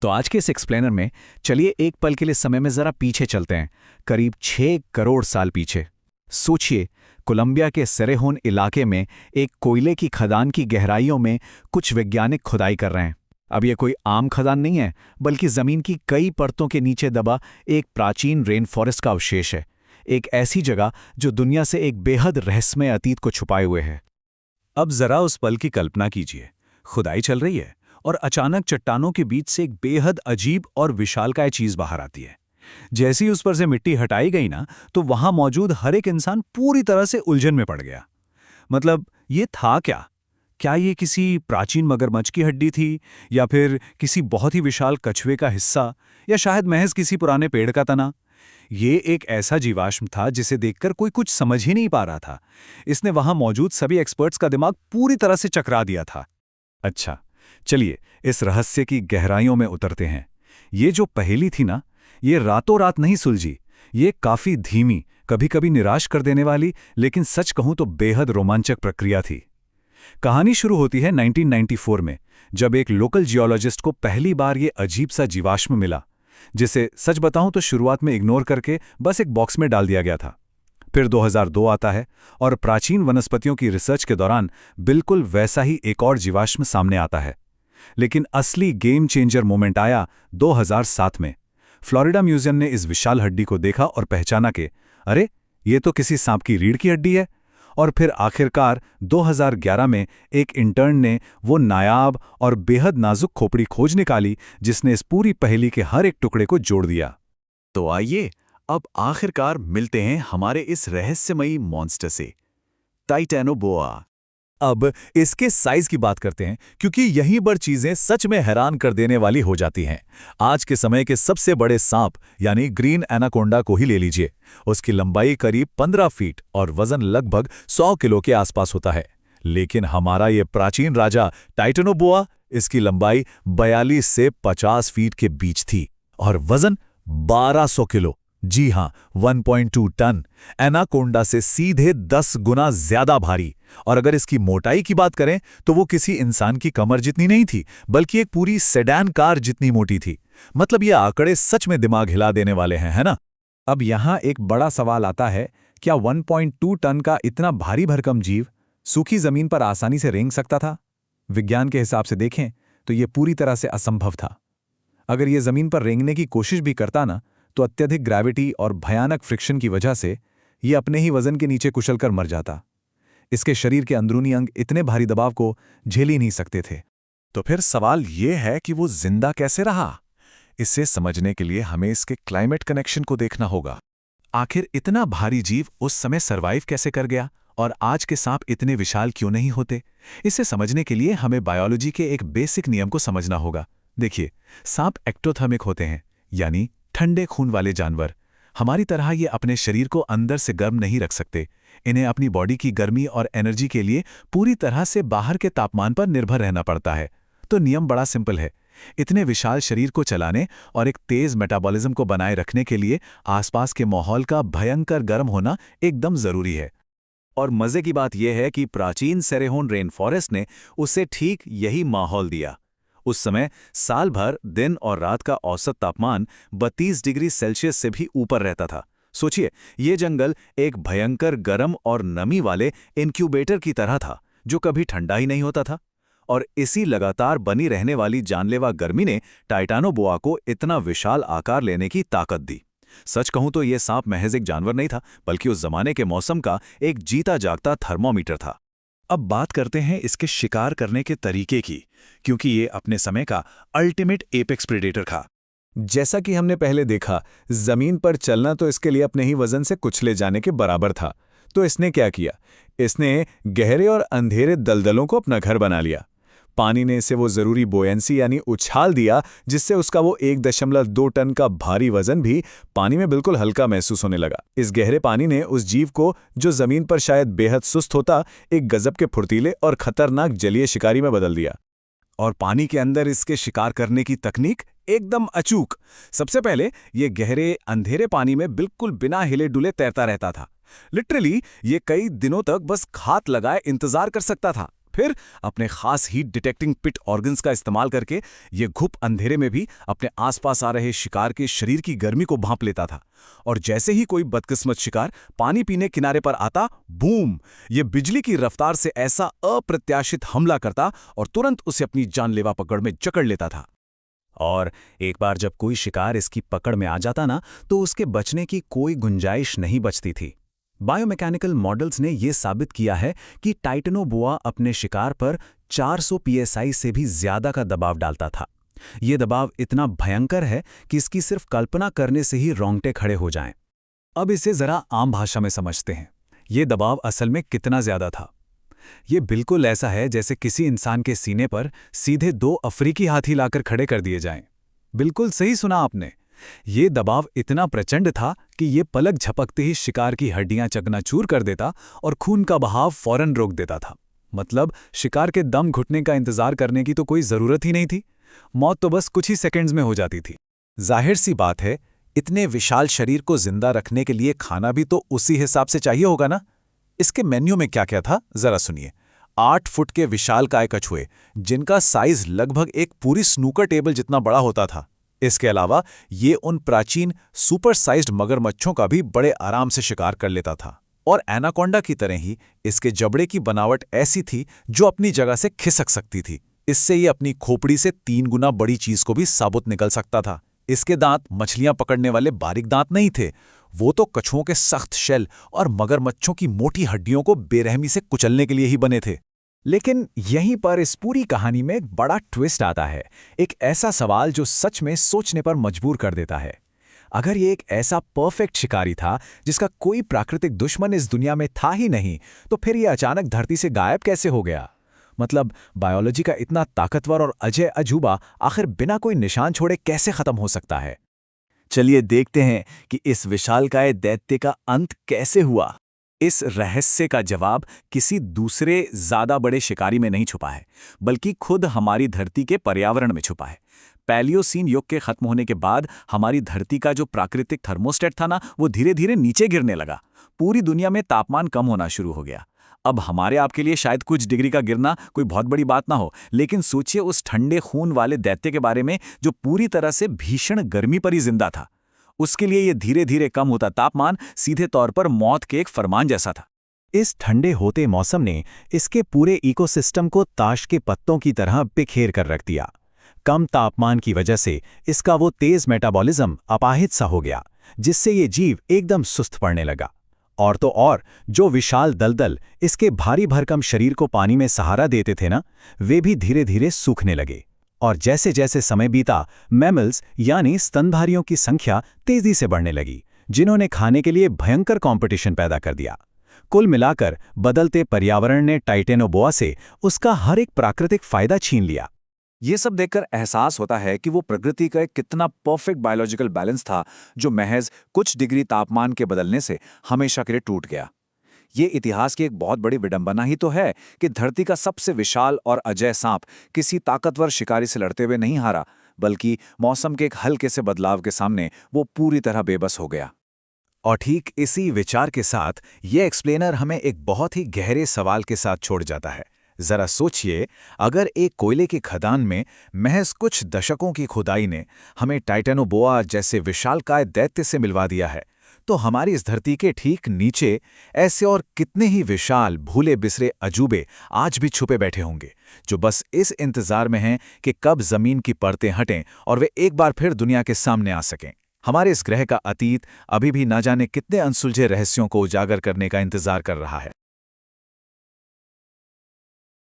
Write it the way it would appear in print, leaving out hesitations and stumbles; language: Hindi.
तो आज के इस एक्सप्लेनर में चलिए एक पल के लिए समय में जरा पीछे चलते हैं, करीब 6 करोड़ साल पीछे। सोचिए, कोलंबिया के सेरेहोन इलाके में एक कोयले की खदान की गहराइयों में कुछ वैज्ञानिक खुदाई कर रहे हैं। अब ये कोई आम खदान नहीं है, बल्कि जमीन की कई परतों के नीचे दबा एक प्राचीन रेन फॉरेस्ट का अवशेष है। एक ऐसी जगह जो दुनिया से एक बेहद रहस्यमय अतीत को छुपाए हुए है। अब जरा उस पल की कल्पना कीजिए। खुदाई चल रही है और अचानक चट्टानों के बीच से एक बेहद अजीब और विशालकाय चीज बाहर आती है। जैसे ही उस पर से मिट्टी हटाई गई ना, तो वहां मौजूद हर एक इंसान पूरी तरह से उलझन में पड़ गया। मतलब ये था क्या? क्या ये किसी प्राचीन मगरमच्छ की हड्डी थी, या फिर किसी बहुत ही विशाल कछुए का हिस्सा, या शायद महज किसी पुराने पेड़ का तना? ये एक ऐसा जीवाश्म था जिसे देखकर कोई कुछ समझ ही नहीं पा रहा था। इसने वहां मौजूद सभी एक्सपर्ट्स का दिमाग पूरी तरह से चकरा दिया था। अच्छा, चलिए इस रहस्य की गहराइयों में उतरते हैं। ये जो पहेली थी ना, ये रातों रात नहीं सुलझी। ये काफी धीमी, कभी कभी निराश कर देने वाली, लेकिन सच कहूं तो बेहद रोमांचक प्रक्रिया थी। कहानी शुरू होती है 1994 में, जब एक लोकल जियोलॉजिस्ट को पहली बार ये अजीब सा जीवाश्म मिला, जिसे सच बताऊं तो शुरुआत में इग्नोर करके बस एक बॉक्स में डाल दिया गया था। फिर 2002 आता है और प्राचीन वनस्पतियों की रिसर्च के दौरान बिल्कुल वैसा ही एक और जीवाश्म सामने आता है। लेकिन असली गेम चेंजर मोमेंट आया 2007 में। फ्लोरिडा म्यूजियम ने इस विशाल हड्डी को देखा और पहचाना कि अरे, ये तो किसी सांप की रीढ़ की हड्डी है। और फिर आखिरकार 2011 में एक इंटर्न ने वो नायाब और बेहद नाजुक खोपड़ी खोज निकाली, जिसने इस पूरी पहेली के हर एक टुकड़े को जोड़ दिया। तो आइए अब आखिरकार मिलते हैं हमारे इस रहस्यमयी मॉन्स्टर से, टाइटैनोबोआ। अब इसके साइज की बात करते हैं, क्योंकि यहीं पर चीजें सच में हैरान कर देने वाली हो जाती हैं। आज के समय के सबसे बड़े सांप यानी ग्रीन एनाकोंडा को ही ले लीजिए। उसकी लंबाई करीब 15 फीट और वजन लगभग 100 किलो के आसपास होता है। लेकिन हमारा ये प्राचीन राजा टाइटैनोबोआ, इसकी लंबाई 42 से 50 फीट के बीच थी और वजन 1200 किलो। जी हां, 1.2 टन। एनाकोंडा से सीधे 10 गुना ज्यादा भारी। और अगर इसकी मोटाई की बात करें तो वो किसी इंसान की कमर जितनी नहीं थी, बल्कि एक पूरी सेडान कार जितनी मोटी थी। मतलब ये आंकड़े सच में दिमाग हिला देने वाले हैं, है ना? अब यहां एक बड़ा सवाल आता है, क्या 1.2 टन का इतना भारी भरकम जीव सूखी जमीन पर आसानी से रेंग सकता था? विज्ञान के हिसाब से देखें तो यह पूरी तरह से असंभव था। अगर यह जमीन पर रेंगने की कोशिश भी करता ना, तो अत्यधिक ग्रेविटी और भयानक फ्रिक्शन की वजह से यह अपने ही वजन के नीचे कुचलकर मर जाता। इसके शरीर के अंदरूनी अंग इतने भारी दबाव को झेल ही नहीं सकते थे। तो फिर सवाल यह है कि वो जिंदा कैसे रहा? इसे समझने के लिए हमें इसके क्लाइमेट कनेक्शन को देखना होगा। आखिर इतना भारी जीव उस समय सरवाइव कैसे कर गया, और आज के सांप इतने विशाल क्यों नहीं होते? इसे समझने के लिए हमें बायोलॉजी के एक बेसिक नियम को समझना होगा। देखिए, सांप एक्टोथर्मिक होते हैं, यानी ठंडे खून वाले जानवर। हमारी तरह ये अपने शरीर को अंदर से गर्म नहीं रख सकते। इन्हें अपनी बॉडी की गर्मी और एनर्जी के लिए पूरी तरह से बाहर के तापमान पर निर्भर रहना पड़ता है। तो नियम बड़ा सिंपल है। इतने विशाल शरीर को चलाने और एक तेज मेटाबॉलिज्म को बनाए रखने के लिए आसपास के माहौल का भयंकर गर्म होना एकदम जरूरी है। और मजे की बात यह है कि प्राचीन सेरेहोन रेन फॉरेस्ट ने उसे ठीक यही माहौल दिया। उस समय साल भर दिन और रात का औसत तापमान 32 डिग्री सेल्सियस से भी ऊपर रहता था। सोचिए, ये जंगल एक भयंकर गर्म और नमी वाले इंक्यूबेटर की तरह था, जो कभी ठंडा ही नहीं होता था। और इसी लगातार बनी रहने वाली जानलेवा गर्मी ने टाइटैनोबोआ को इतना विशाल आकार लेने की ताकत दी। सच कहूं तो यह सांप महज एक जानवर नहीं था, बल्कि उस जमाने के मौसम का एक जीता जागता थर्मोमीटर था। अब बात करते हैं इसके शिकार करने के तरीके की, क्योंकि ये अपने समय का अल्टीमेट एपेक्स प्रेडेटर था। जैसा कि हमने पहले देखा, जमीन पर चलना तो इसके लिए अपने ही वजन से कुचले जाने के बराबर था। तो इसने क्या किया? इसने गहरे और अंधेरे दलदलों को अपना घर बना लिया। पानी ने इसे वो जरूरी बोयंसी यानी उछाल दिया, जिससे उसका वो 1.2 टन का भारी वजन भी पानी में बिल्कुल हल्का महसूस होने लगा। इस गहरे पानी ने उस जीव को, जो जमीन पर शायद बेहद सुस्त होता, एक गजब के फुर्तीले और खतरनाक जलीय शिकारी में बदल दिया। और पानी के अंदर इसके शिकार करने की तकनीक एकदम अचूक। सबसे पहले ये गहरे अंधेरे पानी में बिल्कुल बिना हिले डुले तैरता रहता था। लिटरली ये कई दिनों तक बस हाथ लगाए इंतजार कर सकता था। फिर अपने खास हीट डिटेक्टिंग पिट ऑर्गन्स का इस्तेमाल करके ये घुप अंधेरे में भी अपने आसपास आ रहे शिकार के शरीर की गर्मी को भांप लेता था। और जैसे ही कोई बदकिस्मत शिकार पानी पीने किनारे पर आता, बूम, ये बिजली की रफ्तार से ऐसा अप्रत्याशित हमला करता और तुरंत उसे अपनी जानलेवा पकड़ में जकड़ लेता था। और एक बार जब कोई शिकार इसकी पकड़ में आ जाता ना, तो उसके बचने की कोई गुंजाइश नहीं बचती थी। बायोमैकेनिकल मॉडल्स ने यह साबित किया है कि टाइटेनोबोआ अपने शिकार पर 400 psi से भी ज्यादा का दबाव डालता था। ये दबाव इतना भयंकर है कि इसकी सिर्फ कल्पना करने से ही रोंगटे खड़े हो जाएं। अब इसे जरा आम भाषा में समझते हैं। ये दबाव असल में कितना ज्यादा था। ये बिल्कुल ऐसा है जैसे किसी इंसान के सीने पर सीधे 2 अफ्रीकी हाथी लाकर खड़े कर दिए जाएं। बिल्कुल सही सुना आपने। ये दबाव इतना प्रचंड था कि ये पलक झपकते ही शिकार की हड्डियां चकनाचूर कर देता और खून का बहाव फौरन रोक देता था। मतलब शिकार के दम घुटने का इंतजार करने की तो कोई जरूरत ही नहीं थी। मौत तो बस कुछ ही सेकंड्स में हो जाती थी। जाहिर सी बात है, इतने विशाल शरीर को जिंदा रखने के लिए खाना भी तो उसी हिसाब से चाहिए होगा ना। इसके मेन्यू में क्या क्या था, जरा सुनिए। 8 फुट के विशालकाय कछुए, जिनका साइज लगभग एक पूरी स्नूकर टेबल जितना बड़ा होता था। इसके अलावा ये उन प्राचीन सुपर साइज्ड मगरमच्छों का भी बड़े आराम से शिकार कर लेता था। और एनाकोंडा की तरह ही इसके जबड़े की बनावट ऐसी थी जो अपनी जगह से खिसक सकती थी। इससे ये अपनी खोपड़ी से 3 गुना बड़ी चीज को भी साबुत निकल सकता था। इसके दांत मछलियां पकड़ने वाले बारीक दांत नहीं थे, वो तो कछुओं के सख्त शेल और मगरमच्छों की मोटी हड्डियों को बेरहमी से कुचलने के लिए ही बने थे। लेकिन यहीं पर इस पूरी कहानी में एक बड़ा ट्विस्ट आता है, एक ऐसा सवाल जो सच में सोचने पर मजबूर कर देता है। अगर ये एक ऐसा परफेक्ट शिकारी था जिसका कोई प्राकृतिक दुश्मन इस दुनिया में था ही नहीं, तो फिर ये अचानक धरती से गायब कैसे हो गया? मतलब बायोलॉजी का इतना ताकतवर और अजय अजूबा आखिर बिना कोई निशान छोड़े कैसे खत्म हो सकता है? चलिए देखते हैं कि इस विशालकाय दैत्य का अंत कैसे हुआ। इस रहस्य का जवाब किसी दूसरे ज्यादा बड़े शिकारी में नहीं छुपा है, बल्कि खुद हमारी धरती के पर्यावरण में छुपा है। पैलियोसीन युग के खत्म होने के बाद हमारी धरती का जो प्राकृतिक थर्मोस्टेट था ना, वो धीरे धीरे नीचे गिरने लगा। पूरी दुनिया में तापमान कम होना शुरू हो गया। अब हमारे आपके लिए शायद कुछ डिग्री का गिरना कोई बहुत बड़ी बात ना हो, लेकिन सोचिए उस ठंडे खून वाले दैत्य के बारे में जो पूरी तरह से भीषण गर्मी पर ही जिंदा था। उसके लिए ये धीरे धीरे कम होता तापमान सीधे तौर पर मौत के एक फरमान जैसा था। इस ठंडे होते मौसम ने इसके पूरे इकोसिस्टम को ताश के पत्तों की तरह बिखेर कर रख दिया। कम तापमान की वजह से इसका वो तेज मेटाबॉलिज्म अपाहिज सा हो गया, जिससे ये जीव एकदम सुस्त पड़ने लगा। और तो और जो विशाल दलदल इसके भारी भरकम शरीर को पानी में सहारा देते थे ना, वे भी धीरे धीरे सूखने लगे। और जैसे जैसे समय बीता, मैमल्स यानी स्तनधारियों की संख्या तेजी से बढ़ने लगी, जिन्होंने खाने के लिए भयंकर कंपटीशन पैदा कर दिया। कुल मिलाकर बदलते पर्यावरण ने टाइटेनोबोआ से उसका हर एक प्राकृतिक फायदा छीन लिया। ये सब देखकर एहसास होता है कि वो प्रकृति का एक कितना परफेक्ट बायोलॉजिकल बैलेंस था, जो महज कुछ डिग्री तापमान के बदलने से हमेशा के लिए टूट गया। ये इतिहास की एक बहुत बड़ी विडंबना ही तो है कि धरती का सबसे विशाल और अजय सांप किसी ताकतवर शिकारी से लड़ते हुए नहीं हारा, बल्कि मौसम के एक हल्के से बदलाव के सामने वो पूरी तरह बेबस हो गया। और ठीक इसी विचार के साथ ये एक्सप्लेनर हमें एक बहुत ही गहरे सवाल के साथ छोड़ जाता है। जरा सोचिए, अगर एक कोयले की खदान में महज कुछ दशकों की खुदाई ने हमें टाइटेनोबोआ जैसे विशालकाय दैत्य से मिलवा दिया है, तो हमारी इस धरती के ठीक नीचे ऐसे और कितने ही विशाल भूले बिसरे अजूबे आज भी छुपे बैठे होंगे, जो बस इस इंतजार में हैं कि कब जमीन की परतें हटें और वे एक बार फिर दुनिया के सामने आ सकें। हमारे इस ग्रह का अतीत अभी भी न जाने कितने अनसुलझे रहस्यों को उजागर करने का इंतजार कर रहा है।